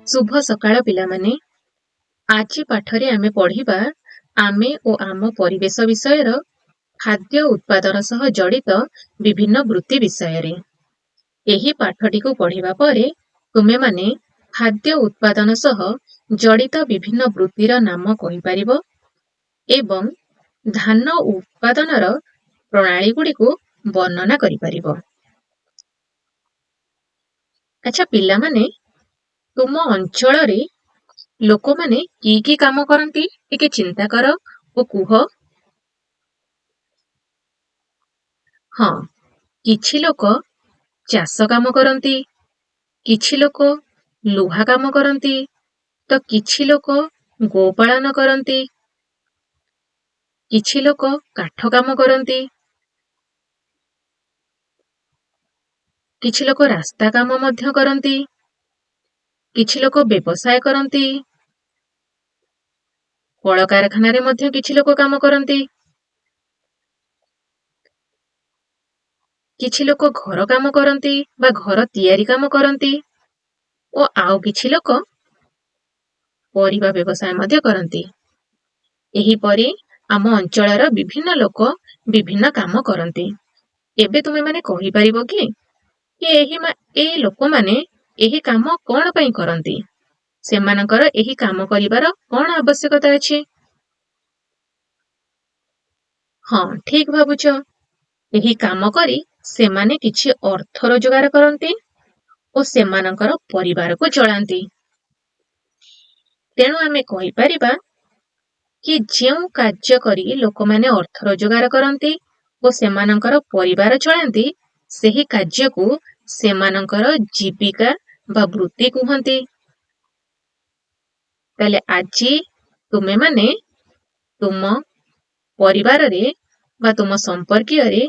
शुभ सकाळ पिलामाने। आज पाठरे आमे पढ़िबा आमे ओ आम परिवेश विषयर खाद्य उत्पादन सह जड़ित विभिन्न वृत्ति विषय रे। एही पाठटी को पढ़िबा परे तुमे माने खाद्य उत्पादन सह जड़ित विभिन्न वृत्तिर नाम कहि परिबो एवं धान उत्पादनर प्रणाली गुडी को वर्णना करि परिबो। अच्छा पिलामाने तुम अंचल रे लोक माने की काम करंती टिके चिंता कर ओ कुह। हाँ, किछि लोक चाष काम करंती, किछि लोक लुहा काम करंती, तो किछि लोक गोपालन करंती, किछि लोक काठ काम करंती, किछि लोक रास्ता काम मध्य करंती, किछि लोक व्यवसाय करंती, कल कारखाना रे मध्य किछि लोक काम करंती, किछि लोक घर काम करंती बा घर तियारी काम करंती ओ आउ किछि लोक परिबा व्यवसाय मध्य करंती। एही परी आम अंचलर विभिन्न लोक विभिन्न काम करंती। एबे तुमे माने कहि परिबो कि एही लोक माने एही काम कोन पई करंती, सेमानकर एही काम करिवार कोन आवश्यकता अछि। हाँ, ठीक भाबुछ। एही काम करी सेमाने किछि अर्थ रोजगार करंती ओ सेमानकर परिवार को चलांती। तेणु आमे कहि परिबा कि जेउ कार्य करी लोक माने अर्थ रोजगार करंती ओ सेमानकर परिवार चलांती सेही कार्य को सेमानकर जीविका बा वृत्ति कुहंती। ताले आजी तुमे माने तुम परिवार रे बा तुम संपर्कीय रे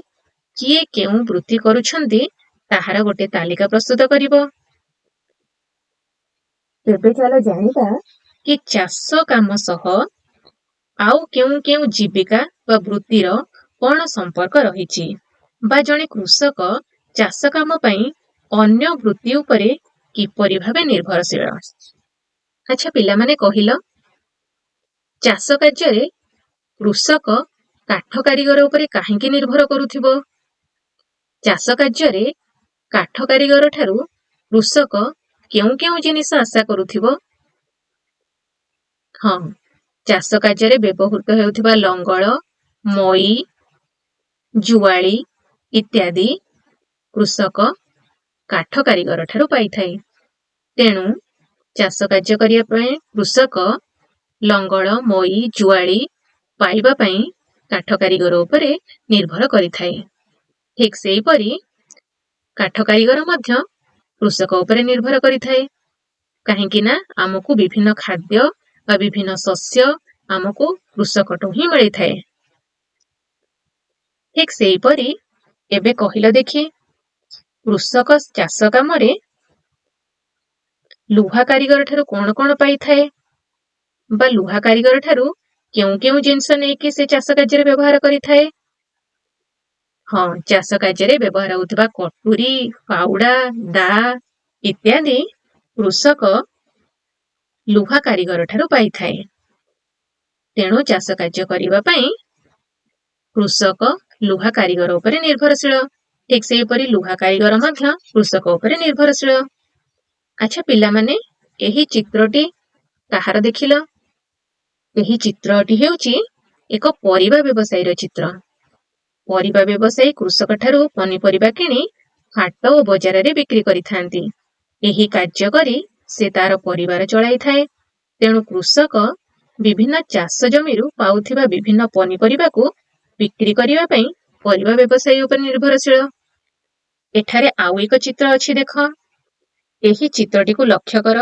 किए केउ वृत्ति करूछंती ताहार गोटे तालिका प्रस्तुत करिवो। तेबे चलो जानिबा कि चाष काम सह आउ केउ केउ जीविका बा वृत्तिर कोन संपर्क रहिछि बा जणे कृषक चाष काम पई अन्य वृत्ति उपरे किपरि भाबे निर्भरशील। अच्छा पिला माने कहिलो चाष कार्य रे कृषक काठ कारीगर उपरे काहेकि निर्भर करूथिबो? चाष कार्य रे काठ कारीगर ठारू कृषक केउ केउ जिनिस आशा करूथिबो? हाँ, चाष कार्य रे व्यवहृत हेउथिबा लंगळ, मई, जुआली इत्यादि कृषक काठ कारीगर ठारू पाई थाए। तेणु चाष कार्य करिया पई कृषक लंगळ, मई, जुआली पाइबा पई काठ कारीगर उपरे निर्भर करि थाए। ठीक सेही परी काठ कारीगर मध्य कृषक उपरे निर्भर करि थाए। काहेकि ना आमको विभिन्न खाद्य बा विभिन्न शस्य आमको कृषकटो ही मिली थाए। ठीक सेही परी एबे कहिलो देखि कृषक चाष कामरे लुहा कारीगर ठारू कोन कोन पाई थाए बा लुहा कारीगर ठारू केउ केउ जिंस नेकी से चाष कार्य व्यवहार करि थाए। हाँ, चाष कार्य व्यवहार होउथिबा कटुरी, फाउडा, दा इत्यादि कृषक लुहा कारीगर ठारू पाई थाए। तेणु चाष कार्य करिबा पई कृषक लुहा कारीगर उपरे निर्भरशील। ठीक सेही परी लुहा कारीगर मध्य कृषक उपरे निर्भरशील। अच्छा पिला माने एही चित्रटी काहार देखिलो? एही चित्रटी हेउची एक परिबा व्यवसायी रो चित्र। परिबा व्यवसायी कृषक ठारू पनिपरिबा किनी हाट ओ बजार रे बिक्री करि थांती। एही कार्य करी से तार परिवार चलाई थाए। तेणु कृषक विभिन्न चाष जमीरु पाउथिबा विभिन्न पनिपरिबा को बिक्री करिबा पई परिबा व्यवसायी उपर निर्भरशील। एठारे आउ एक चित्र अछि देख। एही चित्रटी को लक्ष्य कर।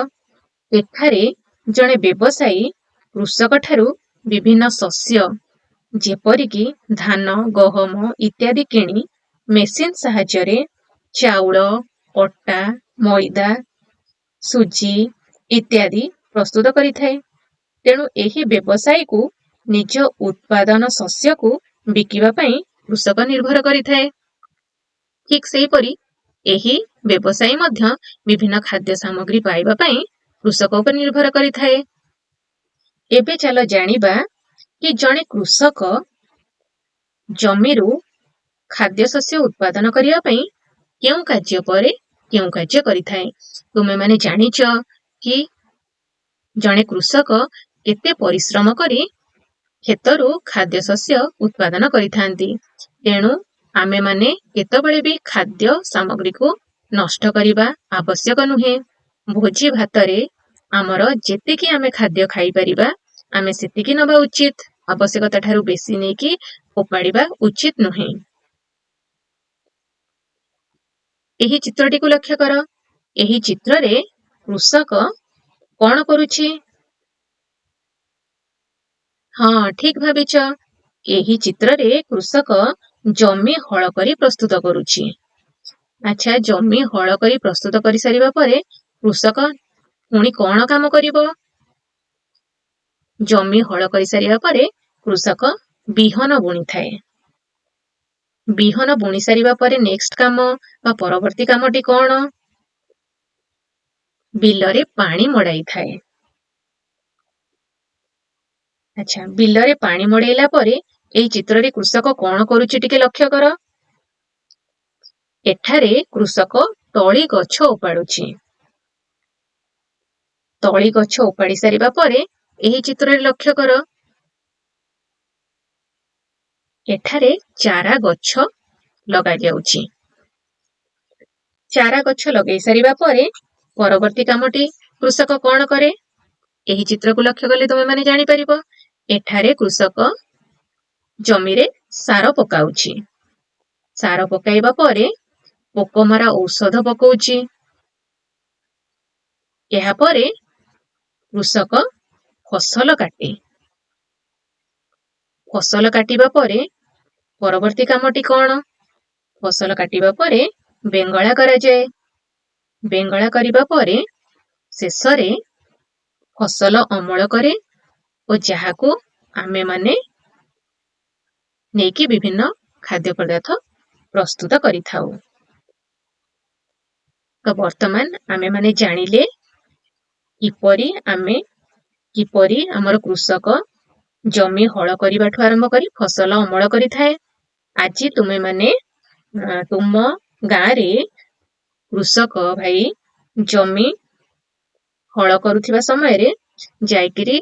एठारे जणे व्यवसायी कृषक ठारू विभिन्न शस्य जेपरिकी धान, गहम इत्यादि किणी मेसिन साहाय्य चाउल, अटा, मैदा, सुजी इत्यादि प्रस्तुत करि थाए। तेणु एही व्यवसायी को निज उत्पादन शस्य को बिकिबा पई कृषक निर्भर करि थाए। ठीक सेही परी एही व्यवसायी मध्य विभिन्न खाद्य सामग्री पाइबा पई କୃଷକ ଉପରେ ନିର୍ଭର କରିଥାଏ। ଏବେ ଚାଲ ଜାଣିବା କି ଜଣେ କୃଷକ ଜମିରୁ ଖାଦ୍ୟଶସ୍ୟ ଉତ୍ପାଦନ କରିବା ପାଇଁ କେଉଁ କାର୍ଯ୍ୟ ପରେ କେଉଁ କାର୍ଯ୍ୟ କରିଥାଏ। ତୁମେମାନେ ଜାଣିଛ କି ଜଣେ କୃଷକ କେତେ ପରିଶ୍ରମ କରି କ୍ଷେତରୁ ଖାଦ୍ୟଶସ୍ୟ ଉତ୍ପାଦନ କରିଥାନ୍ତି। ତେଣୁ ଆମେମାନେ କେତେବେଳେ ବି ଖାଦ୍ୟ ସାମଗ୍ରୀକୁ ନଷ୍ଟ କରିବା ଆବଶ୍ୟକ ନୁହେଁ। ଭୋଜି ଭାତରେ ଆମର ଯେତିକି ଆମେ ଖାଦ୍ୟ ଖାଇପାରିବା ଆମେ ସେତିକି ନେବା ଉଚିତ। ଆବଶ୍ୟକତା ଠାରୁ ବେଶୀ ନେଇକି ଫୋପାଡ଼ିବା ଉଚିତ ନୁହେଁ। ଏହି ଚିତ୍ରଟିକୁ ଲକ୍ଷ୍ୟ କର। ଏହି ଚିତ୍ରରେ କୃଷକ କଣ କରୁଛି? ହଁ, ଠିକ ଭାବିଛ। ଏହି ଚିତ୍ରରେ କୃଷକ ଜମି ହଳ କରି ପ୍ରସ୍ତୁତ କରୁଛି। ଆଚ୍ଛା, ଜମି ହଳ କରି ପ୍ରସ୍ତୁତ କରିସାରିବା ପରେ କୃଷକ ପୁଣି କଣ କାମ କରିବ? ଜମି ହଳ କରିସାରିବା ପରେ କୃଷକ ବିହନ ବୁଣିଥାଏ। ବିହନ ବୁଣି ସାରିବା ପରେ ନେକ୍ସଟ କାମ ବା ପରବର୍ତ୍ତୀ କାମଟି କଣ? ବିଲରେ ପାଣି ମଡାଇଥାଏ। ଆଚ୍ଛା, ବିଲରେ ପାଣି ମଡେଇଲା ପରେ ଏହି ଚିତ୍ରରେ କୃଷକ କଣ କରୁଛି ଟିକେ ଲକ୍ଷ୍ୟ କର। ଏଠାରେ କୃଷକ ତଳି ଗଛ ଉପାଡୁଛି। ତଳି ଗଛ ଉପାଡ଼ି ସାରିବା ପରେ ଏହି ଚିତ୍ରରେ ଲକ୍ଷ୍ୟ କର। ଏଠାରେ ଚାରା ଗଛ ଲଗାଯାଉଛି। ଚାରା ଗଛ ଲଗାଇ ସାରିବା ପରେ ପରବର୍ତ୍ତୀ କାମଟି କୃଷକ କଣ କରେ? ଏହି ଚିତ୍ରକୁ ଲକ୍ଷ୍ୟ କଲେ ତୁମେମାନେ ଜାଣିପାରିବ। ଏଠାରେ କୃଷକ ଜମିରେ ସାର ପକାଉଛି। ସାର ପକାଇବା ପରେ ପୋକମରା ଔଷଧ ପକଉଛି। ଏହାପରେ କୃଷକ ଫସଲ କାଟେ। ଫସଲ କାଟିବା ପରେ ପରବର୍ତ୍ତୀ କାମଟି କଣ? ଫସଲ କାଟିବା ପରେ ବେଙ୍ଗଳା କରାଯାଏ। ବେଙ୍ଗଳା କରିବା ପରେ ଶେଷରେ ଫସଲ ଅମଳ କରେ ଓ ଯାହାକୁ ଆମେମାନେ ନେଇକି ବିଭିନ୍ନ ଖାଦ୍ୟ ପଦାର୍ଥ ପ୍ରସ୍ତୁତ କରିଥାଉ। ତ ବର୍ତ୍ତମାନ ଆମେମାନେ ଜାଣିଲେ କିପରି ଆମର କୃଷକ ଜମି ହଳ କରିବାଠୁ ଆରମ୍ଭ କରି ଫସଲ ଅମଳ କରିଥାଏ। ଆଜି ତୁମେମାନେ ତୁମ ଗାଁରେ କୃଷକ ଭାଇ ଜମି ହଳ କରୁଥିବା ସମୟରେ ଯାଇକିରି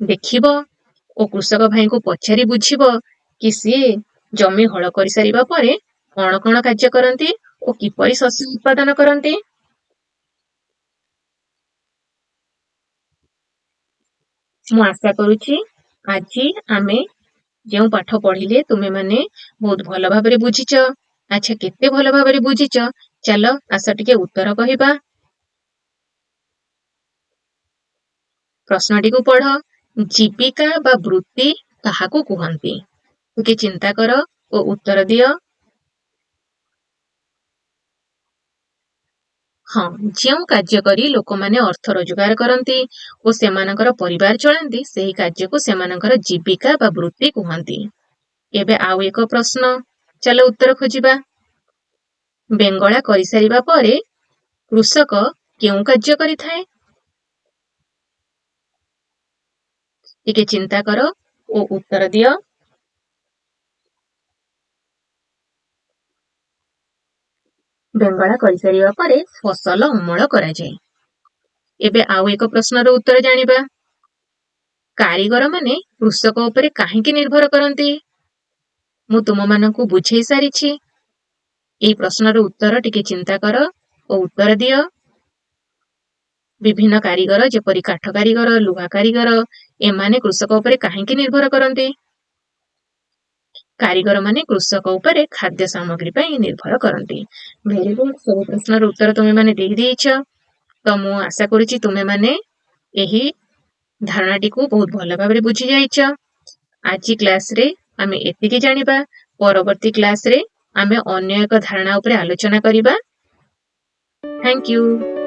ଦେଖିବ ଓ କୃଷକ ଭାଇଙ୍କୁ ପଚାରି ବୁଝିବ କି ସିଏ ଜମି ହଳ କରିସାରିବା ପରେ କଣ କଣ କାର୍ଯ୍ୟ କରନ୍ତି ଓ କିପରି ଶସ୍ୟ ଉତ୍ପାଦନ କରନ୍ତି। ମୁଁ ଆଶା କରୁଛି ଆଜି ଆମେ ଯେଉଁ ପାଠ ପଢିଲେ ତୁମେମାନେ ବହୁତ ଭଲ ଭାବରେ ବୁଝିଛ। ଆଚ୍ଛା, କେତେ ଭଲ ଭାବରେ ବୁଝିଛ? ଚାଲ ଆସ ଟିକେ ଉତ୍ତର କହିବା। ପ୍ରଶ୍ନଟିକୁ ପଢ। ଜୀବିକା ବା ବୃତ୍ତି କାହାକୁ କୁହନ୍ତି? ଟିକେ ଚିନ୍ତା କର ଓ ଉତ୍ତର ଦିଅ। ହଁ, ଯେଉଁ କାର୍ଯ୍ୟ କରି ଲୋକମାନେ ଅର୍ଥ ରୋଜଗାର କରନ୍ତି ଓ ସେମାନଙ୍କର ପରିବାର ଚଳାନ୍ତି ସେହି କାର୍ଯ୍ୟକୁ ସେମାନଙ୍କର ଜୀବିକା ବା ବୃତ୍ତି କୁହନ୍ତି। ଏବେ ଆଉ ଏକ ପ୍ରଶ୍ନ, ଚାଲ ଉତ୍ତର ଖୋଜିବା। ବେଙ୍ଗଳା କରିସାରିବା ପରେ କୃଷକ କେଉଁ କାର୍ଯ୍ୟ କରିଥାଏ? ଟିକେ ଚିନ୍ତା କର ଓ ଉତ୍ତର ଦିଅ। ବେଙ୍ଗଳା କରିସାରିବା ପରେ ଫସଲ ଅମଳ କରାଯାଏ। ଏବେ ଆଉ ଏକ ପ୍ରଶ୍ନର ଉତ୍ତର ଜାଣିବା। କାରିଗର ମାନେ କୃଷକ ଉପରେ କାହିଁକି ନିର୍ଭର କରନ୍ତି? ମୁଁ ତୁମମାନଙ୍କୁ ବୁଝେଇ ସାରିଛି। ଏହି ପ୍ରଶ୍ନର ଉତ୍ତର ଟିକେ ଚିନ୍ତା କର ଓ ଉତ୍ତର ଦିଅ। ବିଭିନ୍ନ କାରିଗର ଯେପରି କାଠ କାରିଗର, ଲୁହା କାରିଗର, ଏମାନେ କୃଷକ ଉପରେ କାହିଁକି ନିର୍ଭର କରନ୍ତି? କାରିଗର ମାନେ କୃଷକ ଉପରେ ଖାଦ୍ୟ ସାମଗ୍ରୀ ପାଇଁ ନିର୍ଭର କରନ୍ତି। ଭେରି ଗୁଡ୍, ସବୁ ପ୍ରଶ୍ନର ଉତ୍ତର ତୁମେମାନେ ଦେଇଦେଇଛ। ତ ମୁଁ ଆଶା କରୁଛି ତୁମେମାନେ ଏହି ଧାରଣାଟିକୁ ବହୁତ ଭଲ ଭାବରେ ବୁଝି ଯାଇଛ। ଆଜି କ୍ଲାସରେ ଆମେ ଏତିକି ଜାଣିବା। ପରବର୍ତ୍ତୀ କ୍ଲାସରେ ଆମେ ଅନ୍ୟ ଏକ ଧାରଣା ଉପରେ ଆଲୋଚନା କରିବା। Thank you.